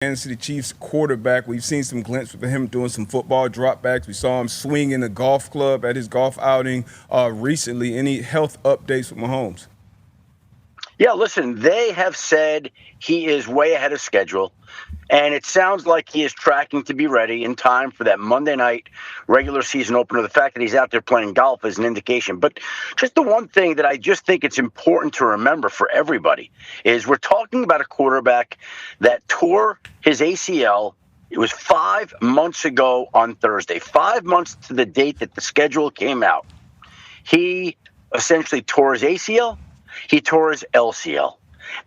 Kansas City Chiefs quarterback. We've seen some glimpses of him doing some football dropbacks. We saw him swing in the golf club at his golf outing recently. Any health updates with Mahomes? Yeah, listen, they have said he is way ahead of schedule, and it sounds like he is tracking to be ready in time for that Monday night regular season opener. The fact that he's out there playing golf is an indication. But just the one thing that I just think it's important to remember for everybody is we're talking about a quarterback that tore his ACL. It was 5 months ago on Thursday, 5 months to the date that the schedule came out. He essentially tore his ACL. He tore his LCL,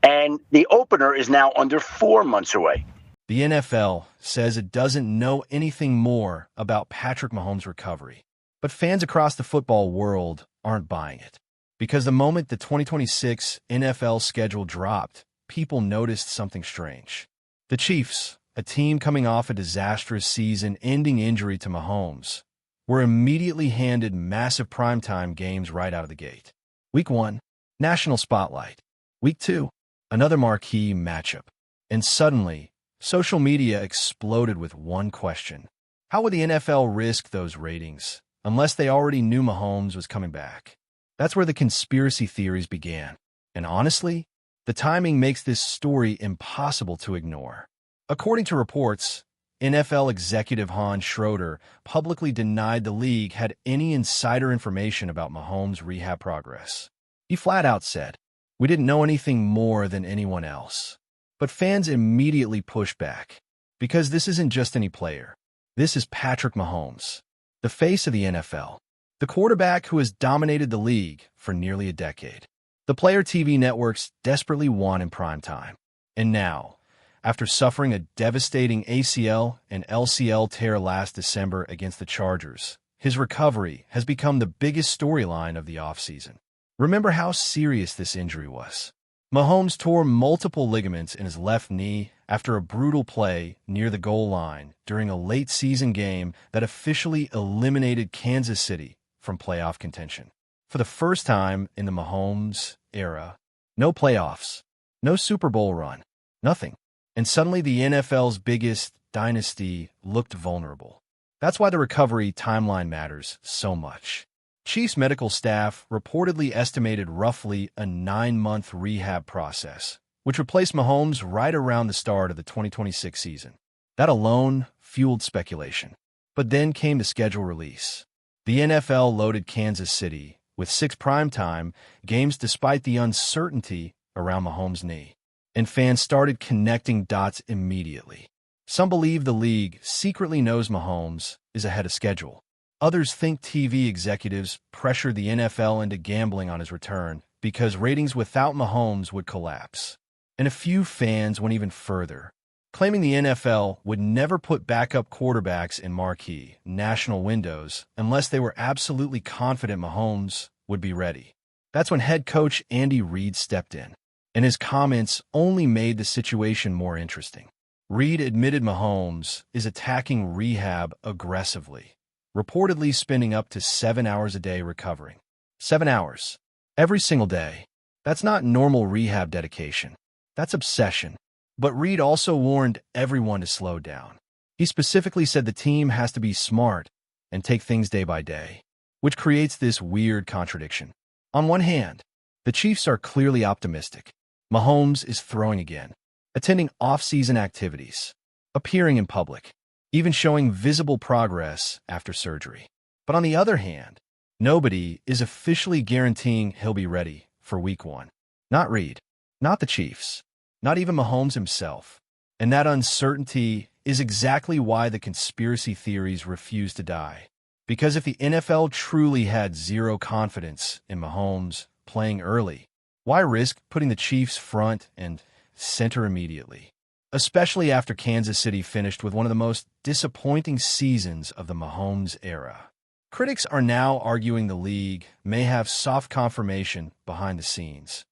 and the opener is now under 4 months away. The NFL says it doesn't know anything more about Patrick Mahomes' recovery, but fans across the football world aren't buying it. Because the moment the 2026 NFL schedule dropped, people noticed something strange. The Chiefs, a team coming off a disastrous season-ending injury to Mahomes, were immediately handed massive primetime games right out of the gate. Week 1, national spotlight. Week 2, another marquee matchup. And suddenly, social media exploded with one question. How would the NFL risk those ratings unless they already knew Mahomes was coming back? That's where the conspiracy theories began. And honestly, the timing makes this story impossible to ignore. According to reports, NFL executive Hans Schroeder publicly denied the league had any insider information about Mahomes' rehab progress. He flat out said, "We didn't know anything more than anyone else." But fans immediately pushed back, because this isn't just any player. This is Patrick Mahomes, the face of the NFL, the quarterback who has dominated the league for nearly a decade. The player TV networks desperately want in prime time. And now, after suffering a devastating ACL and LCL tear last December against the Chargers, his recovery has become the biggest storyline of the offseason. Remember how serious this injury was. Mahomes tore multiple ligaments in his left knee after a brutal play near the goal line during a late-season game that officially eliminated Kansas City from playoff contention. For the first time in the Mahomes era, no playoffs, no Super Bowl run, nothing. And suddenly the NFL's biggest dynasty looked vulnerable. That's why the recovery timeline matters so much. Chiefs medical staff reportedly estimated roughly a 9-month rehab process, which would place Mahomes right around the start of the 2026 season. That alone fueled speculation. But then came the schedule release. The NFL loaded Kansas City with 6 primetime games despite the uncertainty around Mahomes' knee. And fans started connecting dots immediately. Some believe the league secretly knows Mahomes is ahead of schedule. Others think TV executives pressured the NFL into gambling on his return because ratings without Mahomes would collapse. And a few fans went even further, claiming the NFL would never put backup quarterbacks in marquee national windows unless they were absolutely confident Mahomes would be ready. That's when head coach Andy Reid stepped in, and his comments only made the situation more interesting. Reid admitted Mahomes is attacking rehab aggressively, reportedly spending up to 7 hours a day recovering. 7 hours. Every single day. That's not normal rehab dedication. That's obsession. But Reid also warned everyone to slow down. He specifically said the team has to be smart and take things day by day, which creates this weird contradiction. On one hand, the Chiefs are clearly optimistic. Mahomes is throwing again, attending off-season activities, appearing in public, even showing visible progress after surgery. But on the other hand, nobody is officially guaranteeing he'll be ready for Week 1. Not Reid, not the Chiefs, not even Mahomes himself. And that uncertainty is exactly why the conspiracy theories refuse to die. Because if the NFL truly had zero confidence in Mahomes playing early, why risk putting the Chiefs front and center immediately? Especially after Kansas City finished with one of the most disappointing seasons of the Mahomes era. Critics are now arguing the league may have soft confirmation behind the scenes.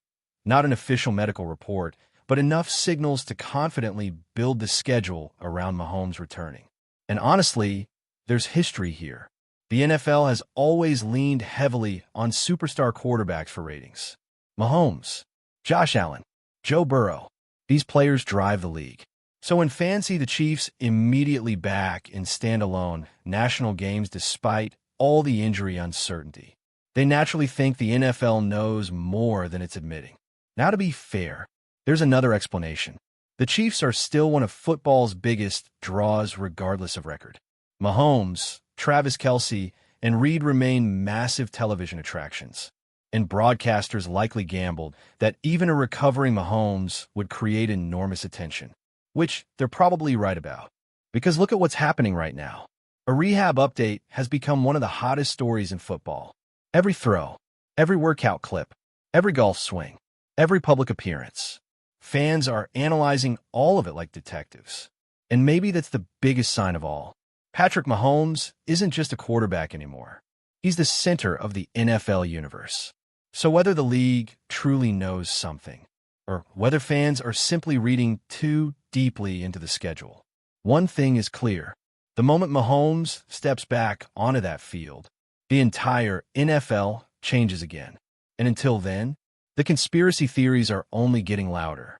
Not an official medical report, but enough signals to confidently build the schedule around Mahomes returning. And honestly, there's history here. The NFL has always leaned heavily on superstar quarterbacks for ratings. Mahomes, Josh Allen, Joe Burrow. These players drive the league. So when fans see the Chiefs immediately back in standalone national games despite all the injury uncertainty, they naturally think the NFL knows more than it's admitting. Now, to be fair, there's another explanation. The Chiefs are still one of football's biggest draws regardless of record. Mahomes, Travis Kelce, and Reid remain massive television attractions, and broadcasters likely gambled that even a recovering Mahomes would create enormous attention, which they're probably right about. Because look at what's happening right now. A rehab update has become one of the hottest stories in football. Every throw, every workout clip, every golf swing, every public appearance. Fans are analyzing all of it like detectives. And maybe that's the biggest sign of all. Patrick Mahomes isn't just a quarterback anymore. He's the center of the NFL universe. So whether the league truly knows something, or whether fans are simply reading too deeply into the schedule, one thing is clear. The moment Mahomes steps back onto that field, the entire NFL changes again. And until then, the conspiracy theories are only getting louder.